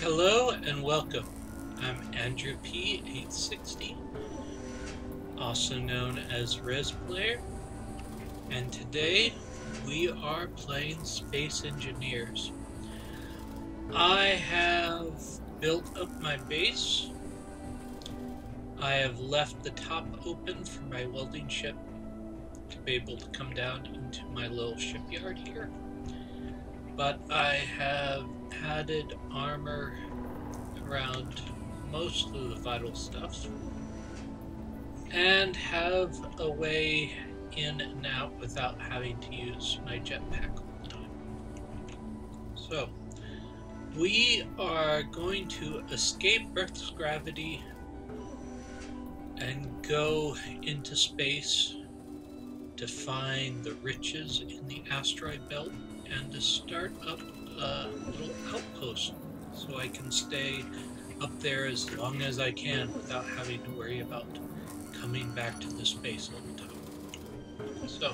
Hello and welcome. I'm Andrew P860, also known as ResPlayer, and today we are playing Space Engineers. I have built up my base. I have left the top open for my welding ship to be able to come down into my little shipyard here. But I have padded armor around most of the vital stuff and have a way in and out without having to use my jetpack all the time. So we are going to escape Earth's gravity and go into space to find the riches in the asteroid belt and to start up a little outpost so I can stay up there as long as I can without having to worry about coming back to the space all the time. So,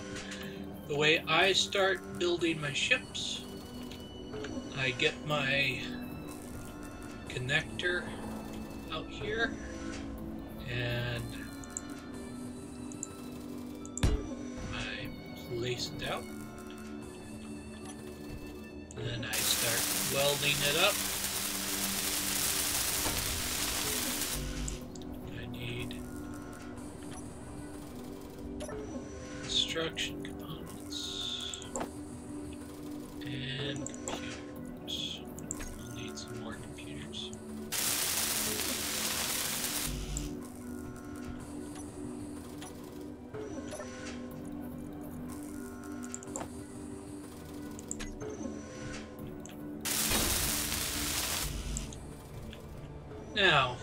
the way I start building my ships, I get my connector out here and I place it out. Then I start welding it up. I need construction components and computers. I'll need some more computers. Now,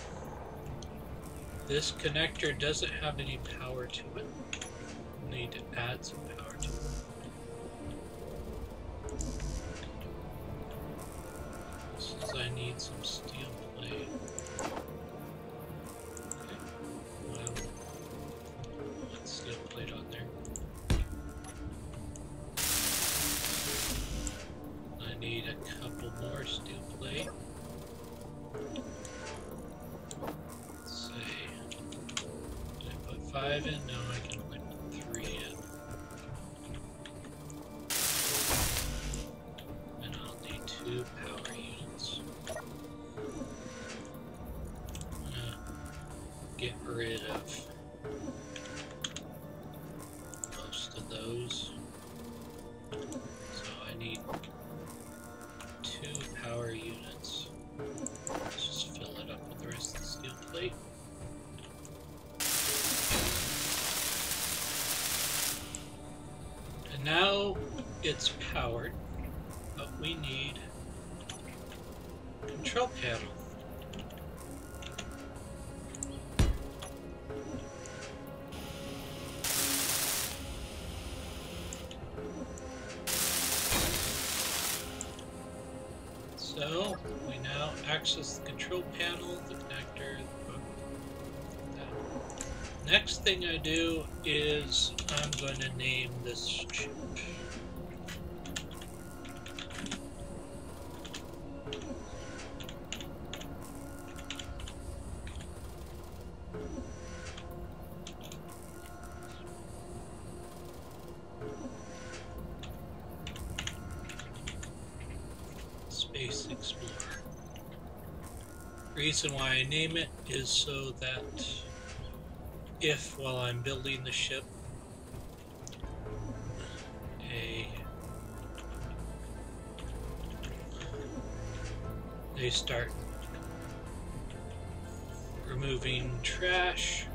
this connector doesn't have any power to it. I'll need to add some power to it. Since I need some steel plate. Okay, well, put steel plate on there. I need a couple more steel plate. Did I put 5 in? No, I can only put 3 in. And I'll need 2 power units. I'm gonna get rid of most of those. So I need 2 power units. Let's just fill it up with the rest of the steel plate. And now it's powered, but we need a control panel. So we now access the control panel, the connector, the next thing I do is I'm going to name this chip. Space Explorer. Reason why I name it is so that if, while I'm building the ship, they start removing trash,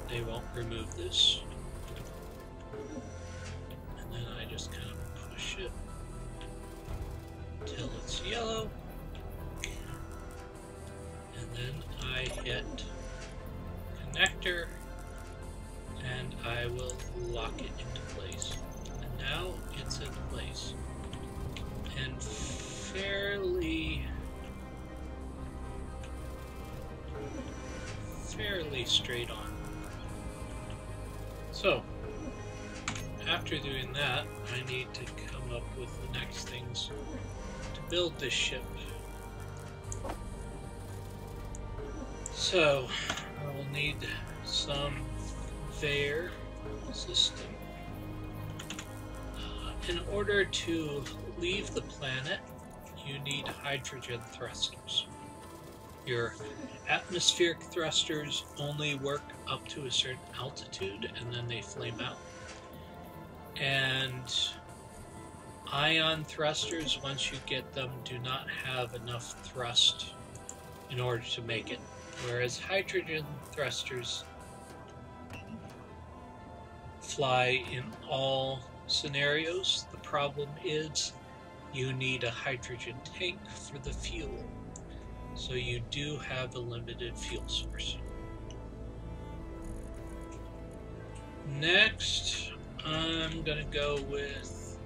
they won't remove this. And then I just kind of push it until it's yellow. And then I hit connector and I will lock it into place. And now it's in place. And fairly straight on. So, after doing that, I need to come up with the next things to build this ship. So, I will need some conveyor system. In order to leave the planet, you need hydrogen thrusters. Your atmospheric thrusters only work up to a certain altitude and then they flame out. And ion thrusters, once you get them, do not have enough thrust in order to make it. Whereas hydrogen thrusters fly in all scenarios. The problem is you need a hydrogen tank for the fuel. So you do have a limited fuel source. Next, I'm going to go with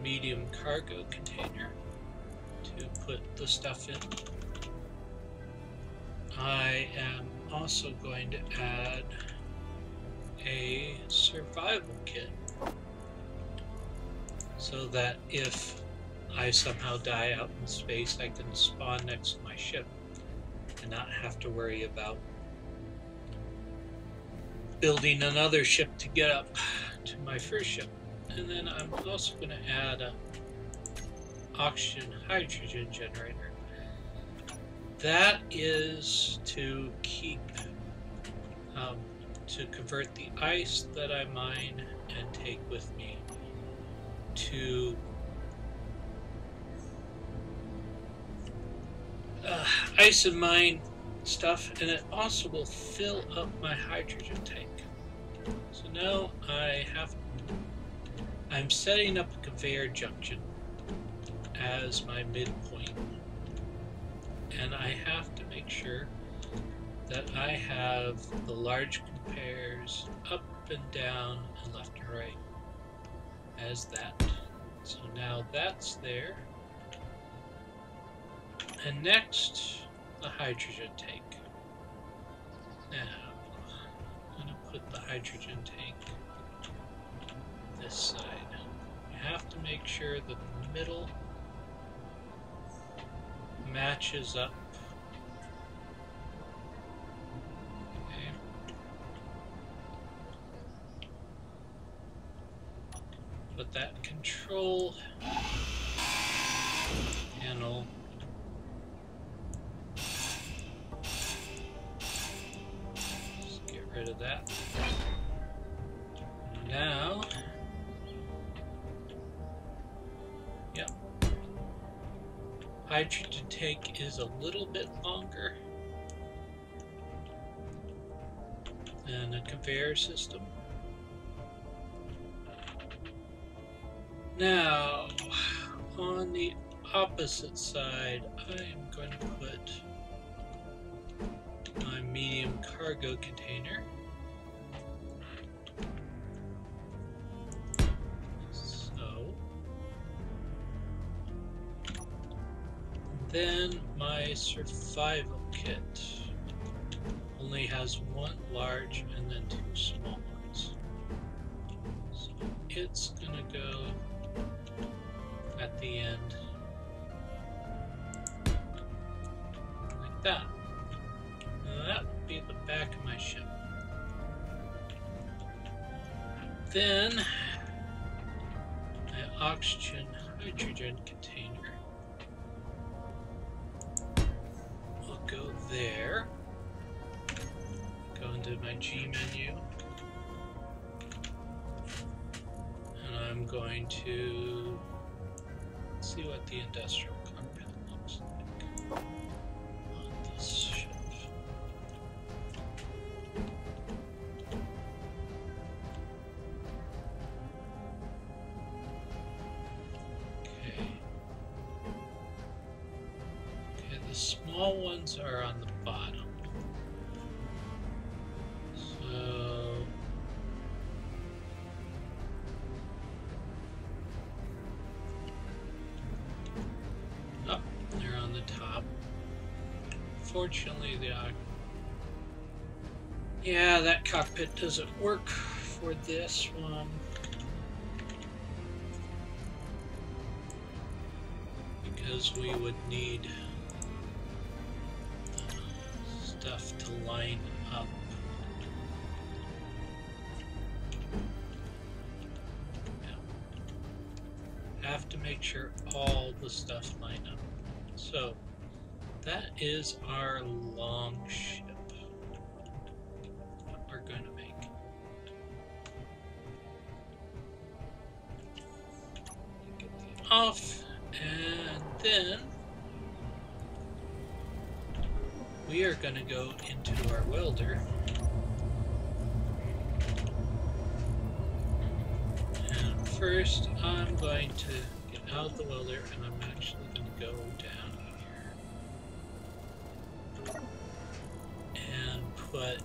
medium cargo container to put the stuff in. I am also going to add a survival kit so that if I somehow die out in space, I can spawn next to my ship and not have to worry about building another ship to get up to my first ship. And then I'm also going to add an oxygen hydrogen generator. That is to keep, to convert the ice that I mine and take with me to ice and mine stuff, and it also will fill up my hydrogen tank. So now I'm setting up a conveyor junction as my midpoint, and I have to make sure that I have the large conveyors up and down and left and right as that. So now that's there. And next, the hydrogen tank. Now, I'm going to put the hydrogen tank this side. You have to make sure that the middle matches up. Okay. Put that control panel rid of that. Now, yep, hydrogen tank is a little bit longer than a conveyor system. Now, on the opposite side, I am going to put my medium cargo container. So, then my survival kit only has one large and then two small ones. So it's gonna go at the end like that. That would be the back of my ship. Then my oxygen hydrogen container will go there. Go into my G menu. And I'm going to see what the industrial cockpit looks like on this ship. Small ones are on the bottom. So oh, they're on the top. Fortunately, yeah, that cockpit doesn't work for this one. Because we would need stuff to line up. Yeah. Have to make sure all the stuff line up. So that is our long ship that we're going to make. Get that off, and then we are going to go into our welder. And first I'm going to get out of the welder, and I'm actually going to go down here and put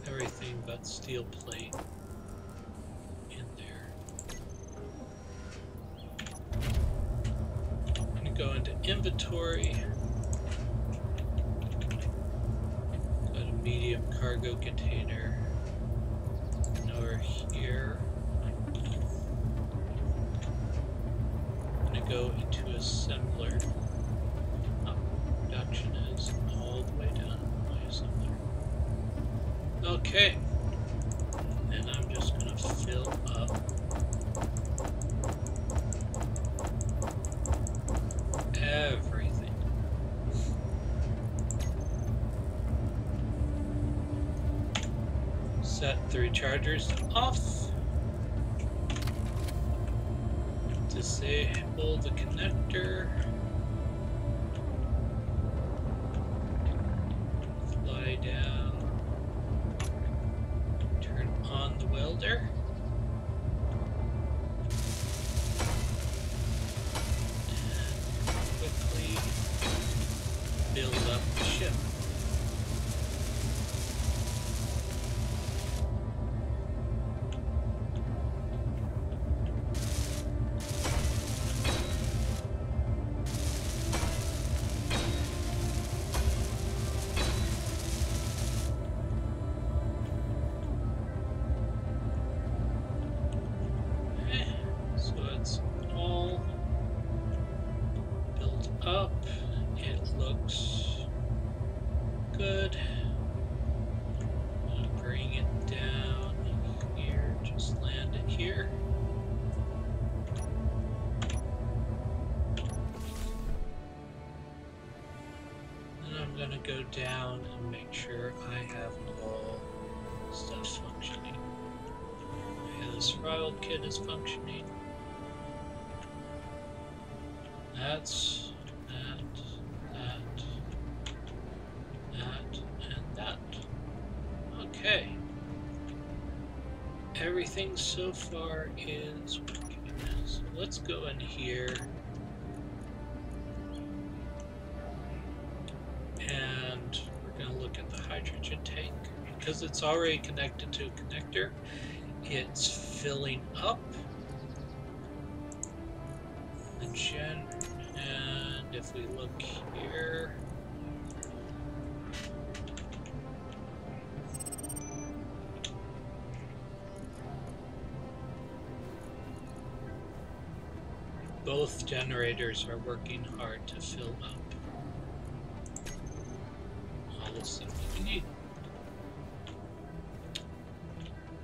everything but steel plate in there. I'm going to go into inventory, go to medium cargo container, and over here I'm going to go into assembler. Production is all the way down my assembler. Okay, and I'm just going to fill up everything. Set the rechargers off. Disable the connector. Fly down. Turn on the welder. And quickly build up the ship. So it's all built up. It looks good. I'm gonna bring it down here, just land it here. And I'm gonna go down and make sure I have all stuff functioning. Okay, the survival kit is functioning. That's that, and that. Okay. Everything so far is working. So let's go in here and we're going to look at the hydrogen tank. Because it's already connected to a connector, it's filling up. And if we look here, both generators are working hard to fill up all the stuff that we need.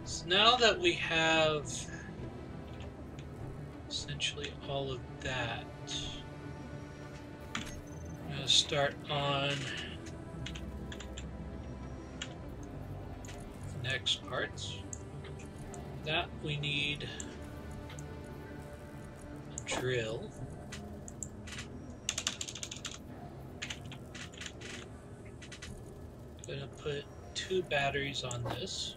So now that we have essentially all of that, I'm going to start on the next parts. That we need a drill. I'm going to put 2 batteries on this.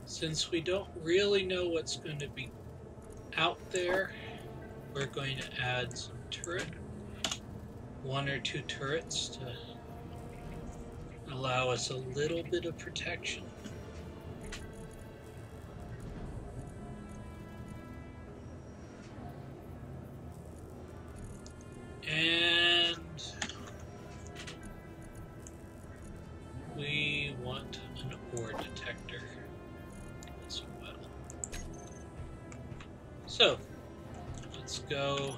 Since we don't really know what's going to be out there, we're going to add some turret, 1 or 2 turrets to allow us a little bit of protection. And we want an ore detector as well. So let's let's go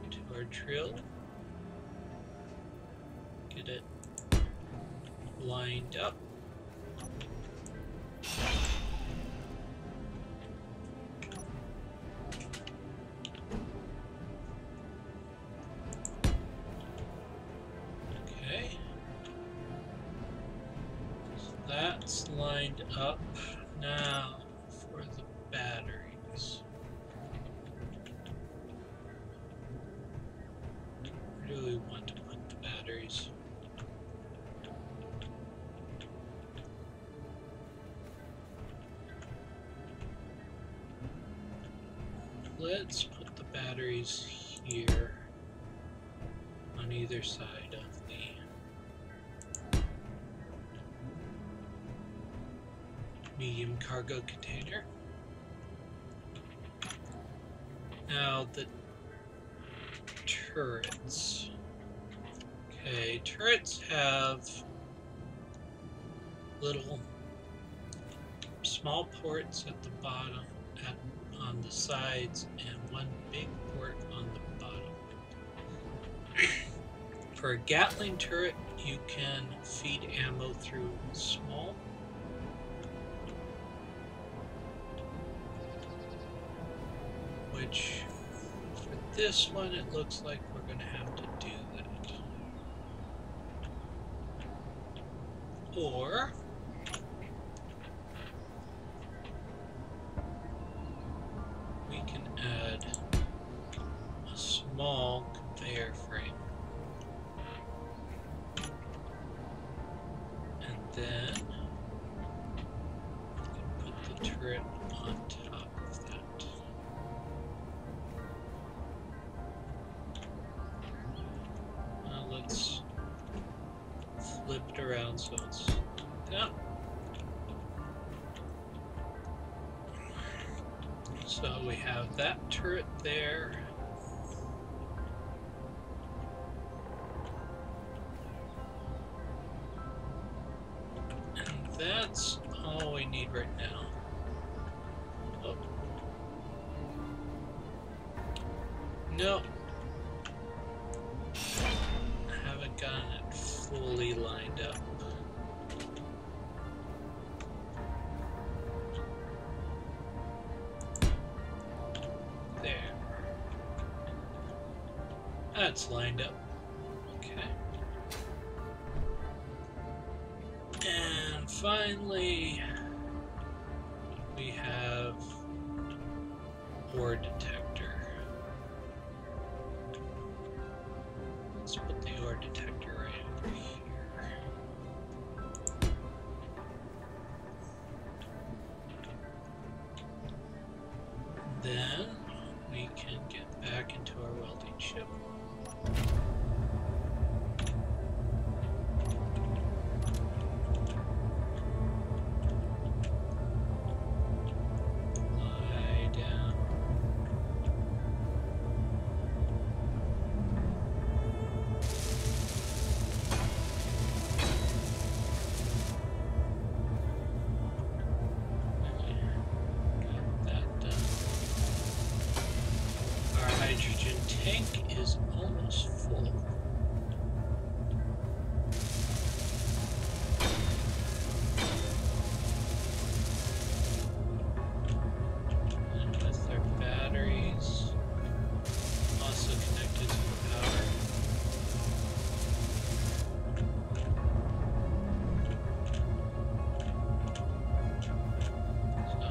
to our drill. Get it lined up. Okay. So that's lined up. Now for the batteries. Where do we want to put the batteries? Let's put the batteries here on either side of the medium cargo container. Now the turrets. Okay, turrets have little small ports at the bottom, on the sides, and one big port on the bottom. For a Gatling turret, you can feed ammo through small. Which, for this one, it looks like we're going to have to do that. Or we can add a small conveyor frame. And then we can put the turret on top of that. Now let's flip it around so it's down. So we have that turret there. And that's all we need right now. Oh. No. I haven't gotten it fully lined up. There. That's lined up. Okay. And finally, we have ore detector. Let's put the ore detector right over here. Then we can get back into our welding ship. Lie down. Got that done. Our hydrogen tank is almost full. And with their batteries also connected to the power. So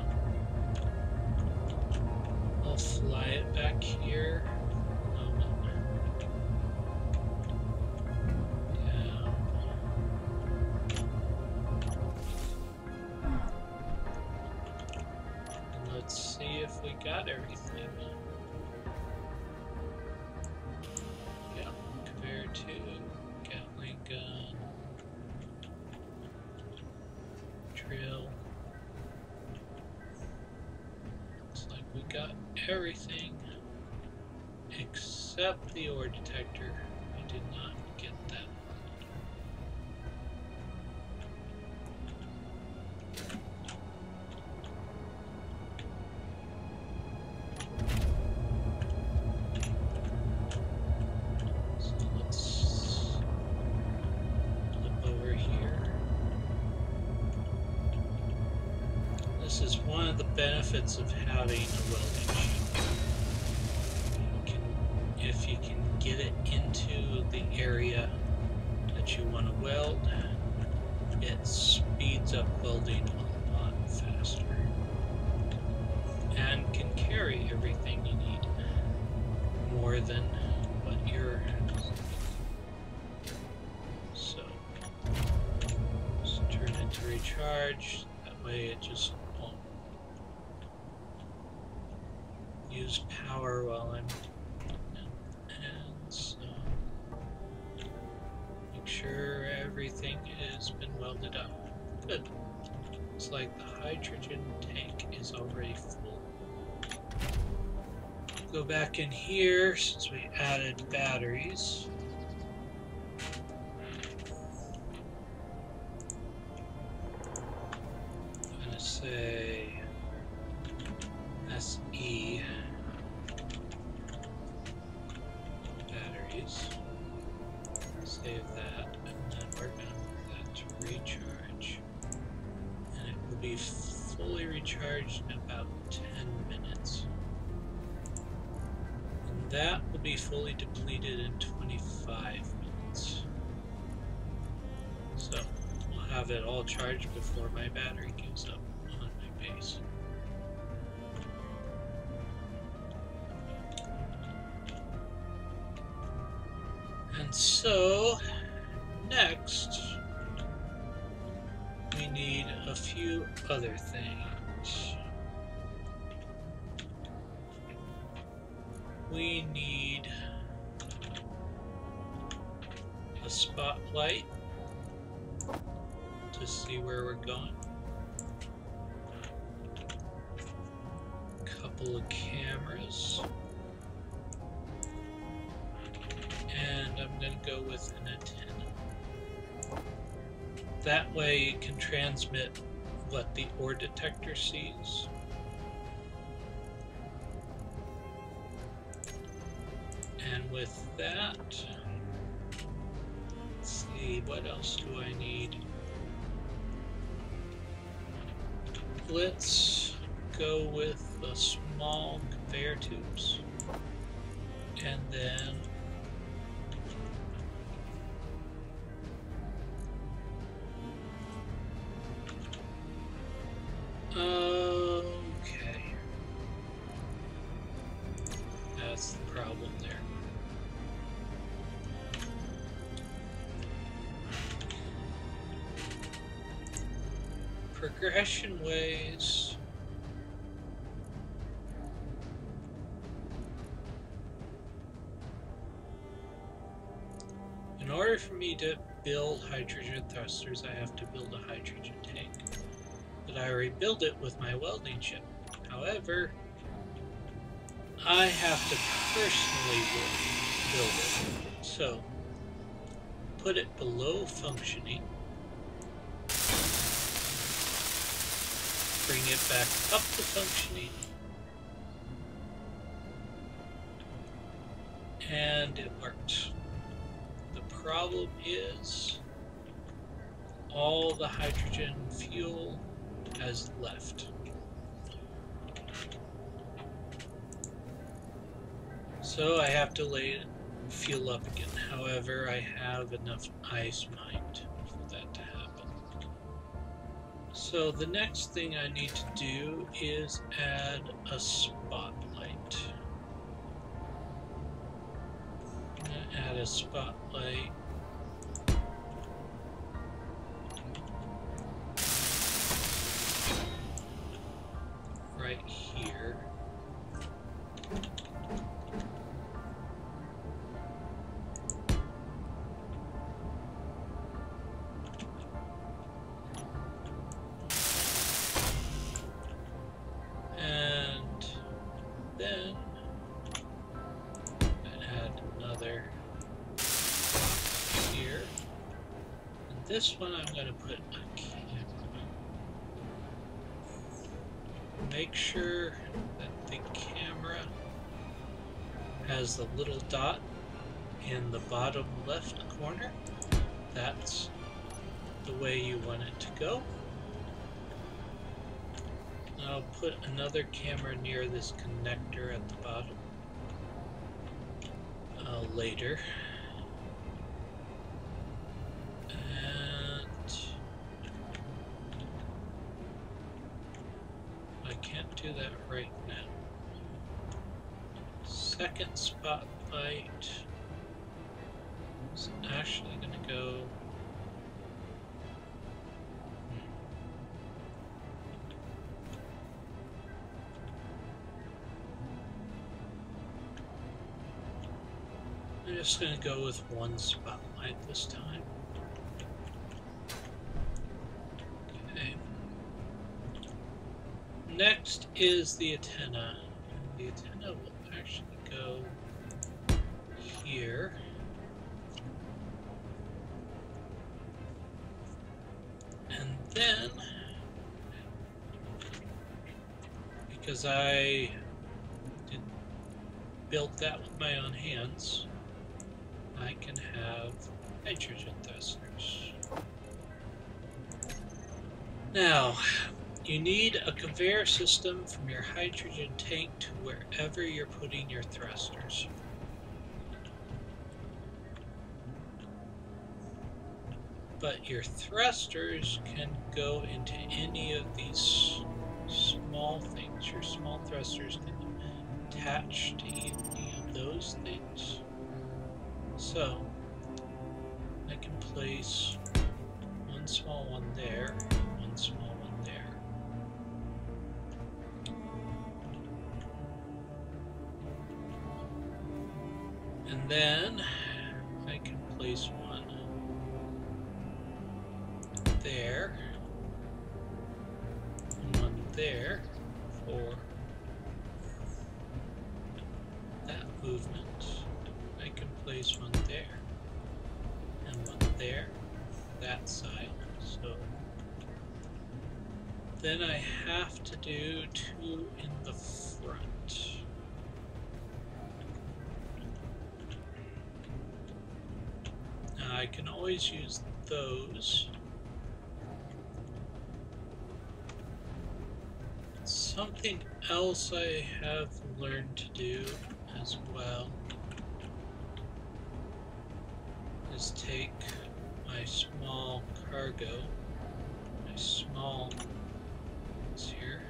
I'll fly it back here. Down. And let's see if we got everything. Yeah, conveyor 2, Gatling gun, drill. Looks like we got everything except the ore detector. We did not get that. one of the benefits of having a welding sheet. If you can get it into the area that you want to weld, it speeds up welding a lot faster and can carry everything you need more than what you're. So just turn it to recharge. That way it just won't use power while I'm. And so make sure everything has been welded up. Good. Looks like the hydrogen tank is already full. Go back in here since we added batteries. I'm gonna say SE batteries. Save that, and then we're gonna move that to recharge. And it will be fully recharged in about 10 minutes. And that will be fully depleted in 25 minutes. So we'll have it all charged before my battery gives up on my base. And so next we need a few other things. We need a spotlight to see where we're going. A couple of cameras. And I'm going to go with an antenna. That way it can transmit what the ore detector sees. And with that, let's see, what else do I need? Let's go with the small conveyor tubes. And then okay. That's the problem there. Progression ways. In order for me to build hydrogen thrusters, I have to build a hydrogen tank. But I already built it with my welding ship. However, I have to personally build it. So, put it below functioning. Bring it back up to functioning. And it worked. The problem is all the hydrogen fuel has left. So I have to lay it fuel up again. However, I have enough ice mined for that to happen. So the next thing I need to do is add a spotlight. I'm gonna add a spotlight right here. And then add another here. And this one I'm going to put a camera. Make sure that the camera has the little dot in the bottom left corner. That's the way you want it to go. I'll put another camera near this connector at the bottom later. And I can't do that right now. Second spotlight is actually going to go. I'm just going to go with one spotlight this time. Okay. Next is the antenna. The antenna will actually go here. And then, because I built that with my own hands, I can have nitrogen thrusters. Now, you need a conveyor system from your hydrogen tank to wherever you're putting your thrusters. But your thrusters can go into any of these small things. Your small thrusters can attach to any of those things. So, I can place one small one there, one small one there. And then I can place one there, and one there for that movement. I can place one there, and one there, that side. So then I have to do two in the front. Now I can always use those. Something else I have learned to do as well is take my small cargo, my small ones here,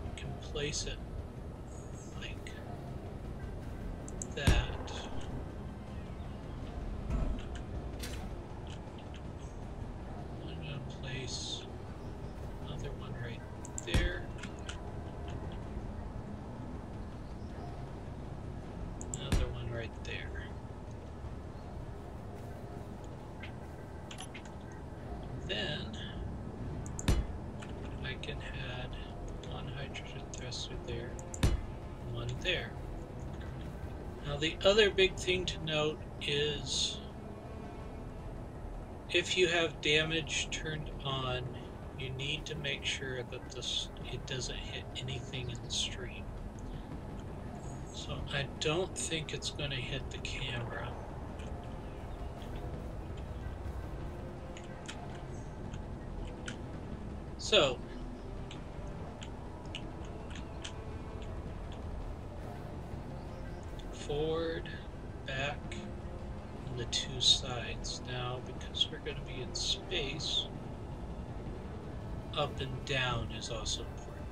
I can place it like that. I'm going to place another one right there. Another one right there. Then I can add one hydrogen thruster there, one there. Now the other big thing to note is if you have damage turned on, you need to make sure that it doesn't hit anything in the stream. So I don't think it's going to hit the camera. So forward, back, and the two sides. Now, because we're going to be in space, up and down is also important.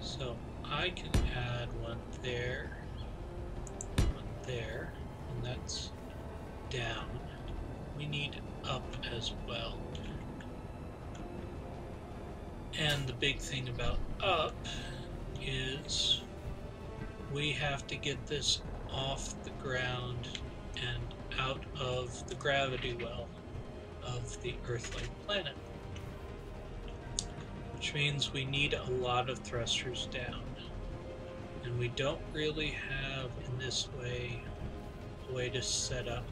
So I can add one there, and that's down. We need up as well. And the big thing about up is we have to get this off the ground and out of the gravity well of the Earth-like planet, which means we need a lot of thrusters down, and we don't really have in this way a way to set up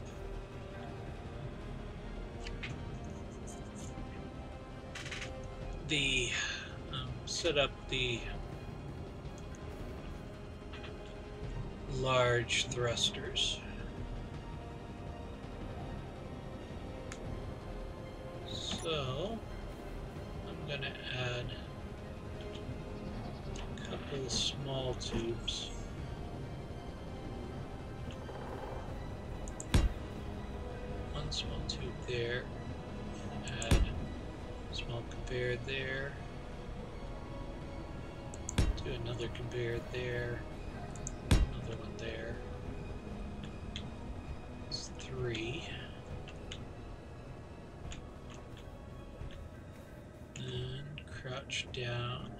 the large thrusters. So going to add a couple of small tubes. One small tube there. Add a small conveyor there. Do another conveyor there. Another one there. It's 3. Then crouch down.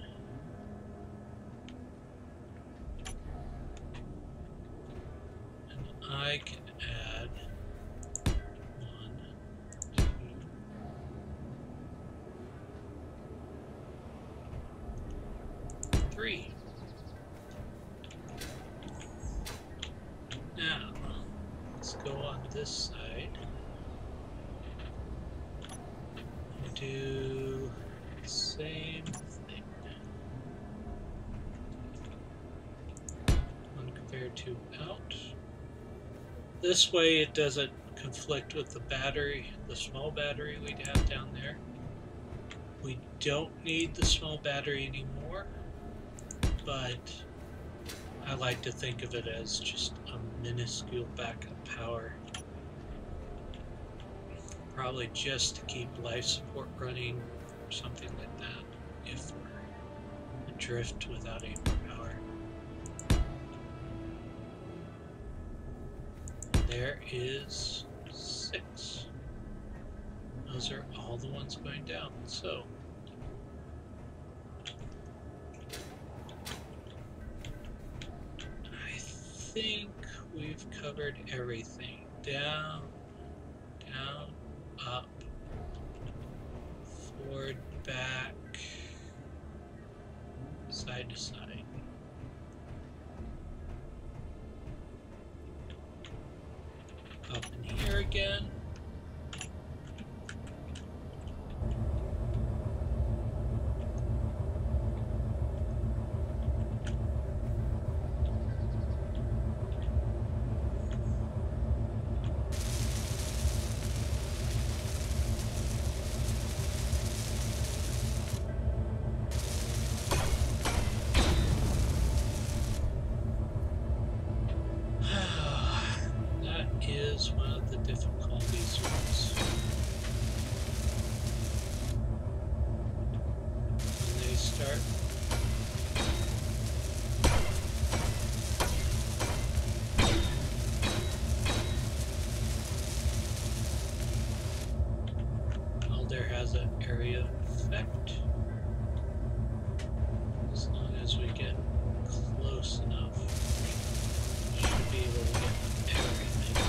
And I can add 1, 2, 3. Now, let's go on this side and do the same thing. One conveyor tube out. This way it doesn't conflict with the battery, the small battery we'd have down there. We don't need the small battery anymore, but I like to think of it as just a minuscule backup power. Probably just to keep life support running or something like that if we're adrift without any more power. There is 6. Those are all the ones going down. So I think we've covered everything. Down, down, up, forward, back, side to side. Up in here again. One of the difficulties when they start Alder has an area effect. As long as we get close enough, we should be able to get everything.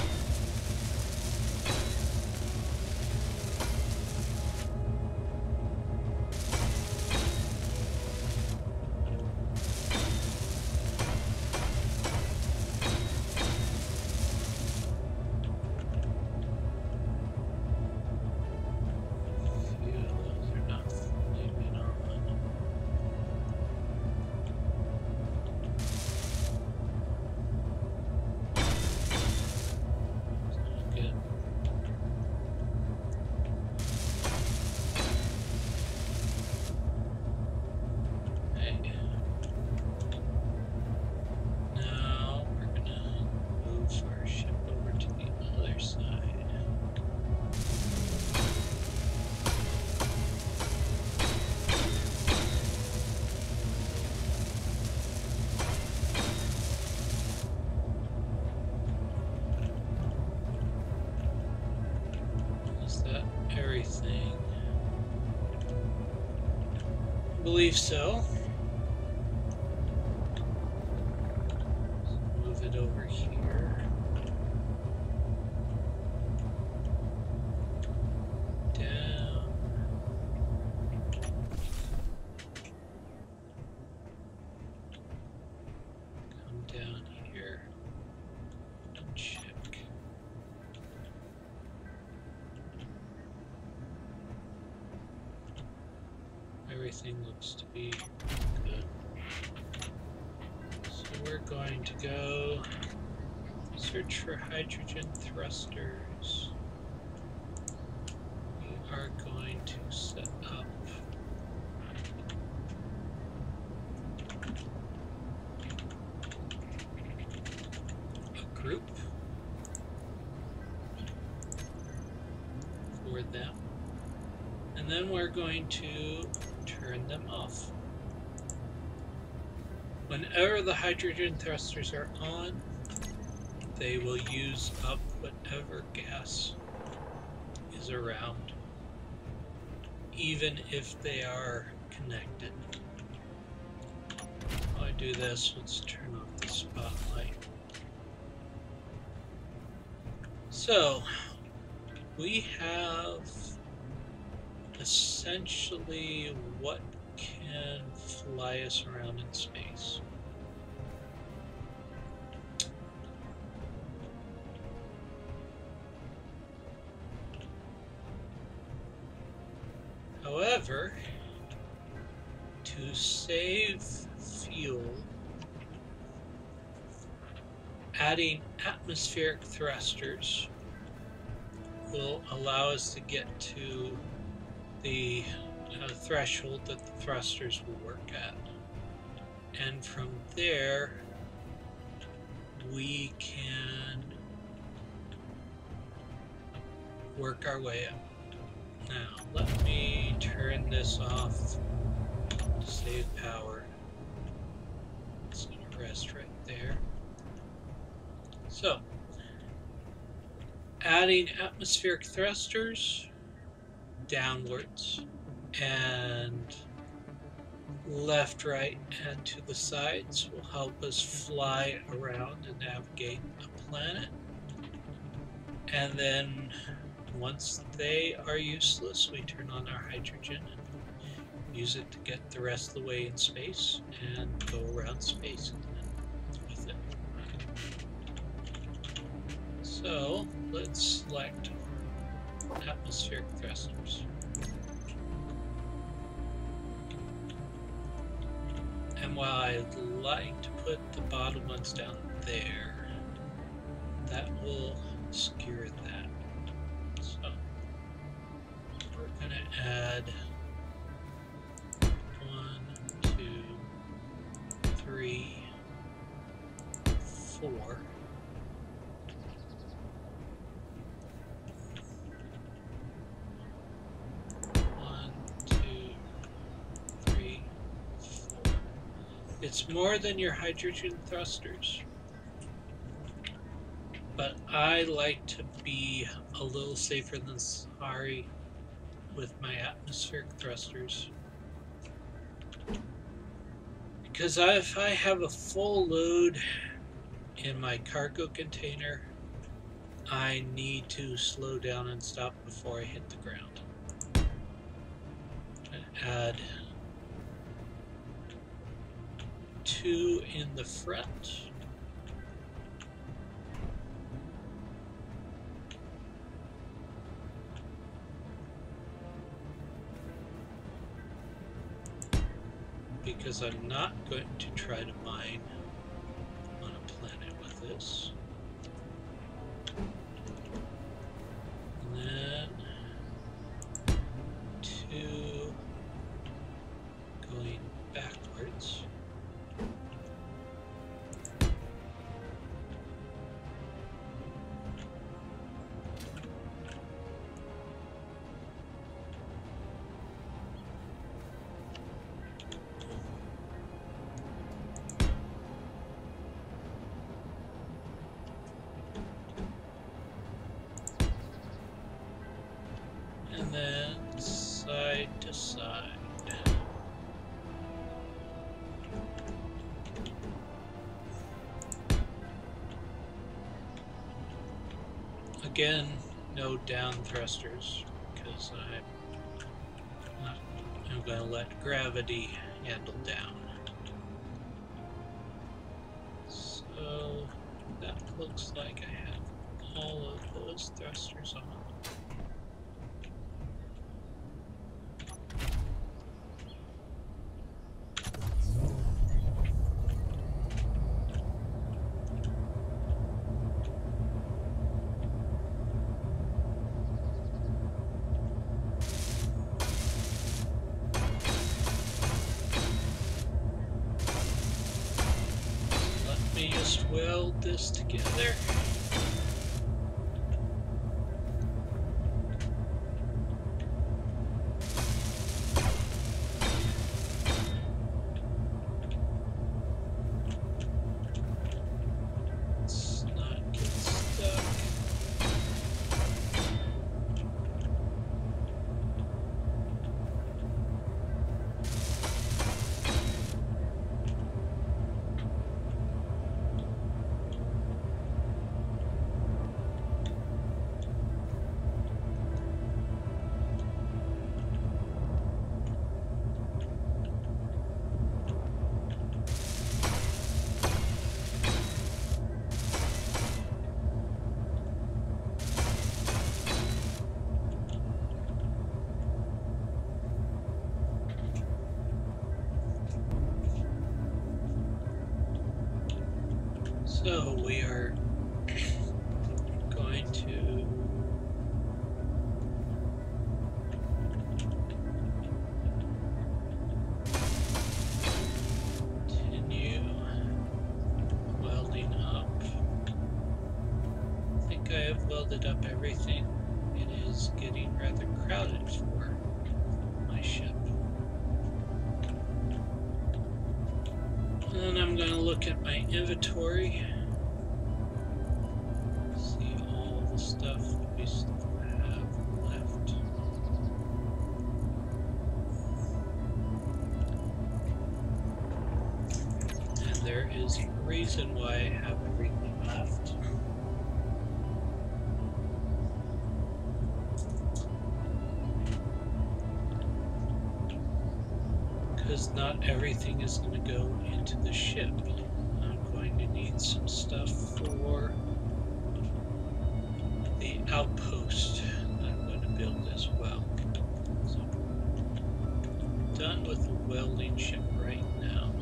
Everything. I believe so. Move it over here. Down. Come down here. And check. Everything looks to be good. So we're going to go search for hydrogen thrusters. We are going to set up And then we're going to turn them off. Whenever the hydrogen thrusters are on, they will use up whatever gas is around, even if they are connected. While I do this, let's turn off the spotlight. So, we have essentially what can fly us around in space. However, to save fuel, adding atmospheric thrusters will allow us to get to the threshold that the thrusters will work at. And from there, we can work our way up. Now, let me turn this off to save power. It's going to rest right there. So, adding atmospheric thrusters downwards and left, right, and to the sides will help us fly around and navigate a planet. And then once they are useless, we turn on our hydrogen and use it to get the rest of the way in space and go around space with it. So let's select atmospheric thrusters. And while I'd like to put the bottom ones down there, that will skewer that. So we're going to add 1, 2, 3, 4. 1, 2, 3, 4. It's more than your hydrogen thrusters, but I like to be a little safer than sorry with my atmospheric thrusters. Because if I have a full load in my cargo container, I need to slow down and stop before I hit the ground. And add 2 in the front. Because I'm not going to try to mine on a planet with this. And then 2 going backwards. And then side to side. Again, no down thrusters, because I'm going to let gravity handle down. So that looks like I have all of those thrusters on. Just weld this together. So we are going to continue welding up. I think I have welded up everything. It is getting rather crowded for my ship. And then I'm going to look at my inventory. See all the stuff that we still have left. And there is a reason why I have everything left. Because not everything is going to go into the ship. I'm going to need some stuff for the outpost that I'm going to build as well. So, done with the welding ship right now.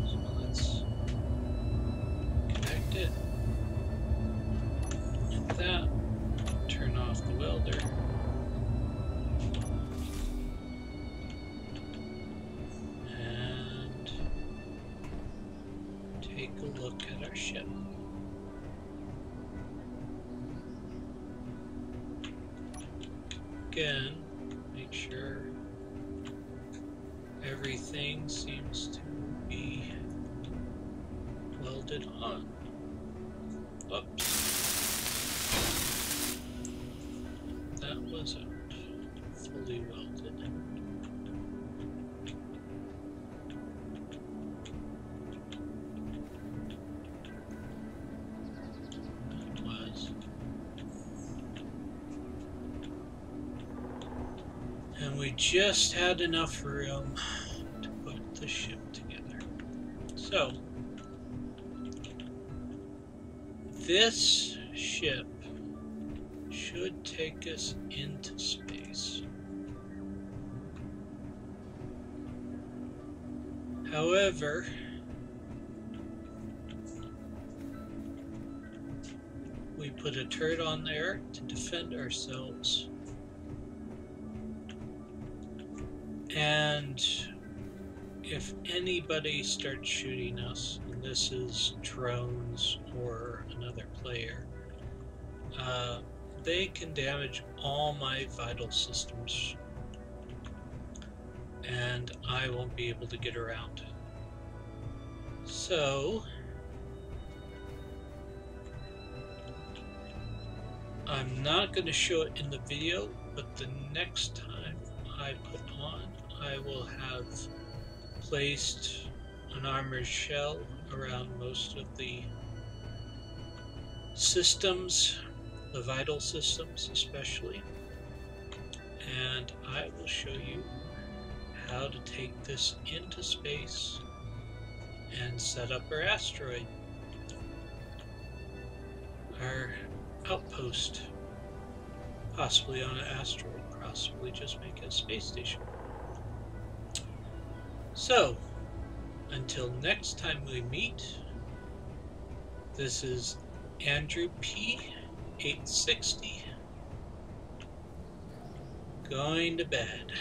So let's connect it. And that, turn off the welder. And take a look at our ship. Again, make sure everything seems to be welded on. Oops. That wasn't fully welded. It was. And we just had enough room to put the ship together. So, this ship should take us into space. However, we put a turret on there to defend ourselves. And if anybody starts shooting us, and this is drones or another player, they can damage all my vital systems, and I won't be able to get around. So, I'm not going to show it in the video, but the next time I put on, I will have placed an armored shell around most of the systems, the vital systems especially, and I will show you how to take this into space and set up our asteroid, our outpost, possibly on an asteroid, possibly just make a space station. So, until next time we meet, this is Andrew P. 860 going to bed.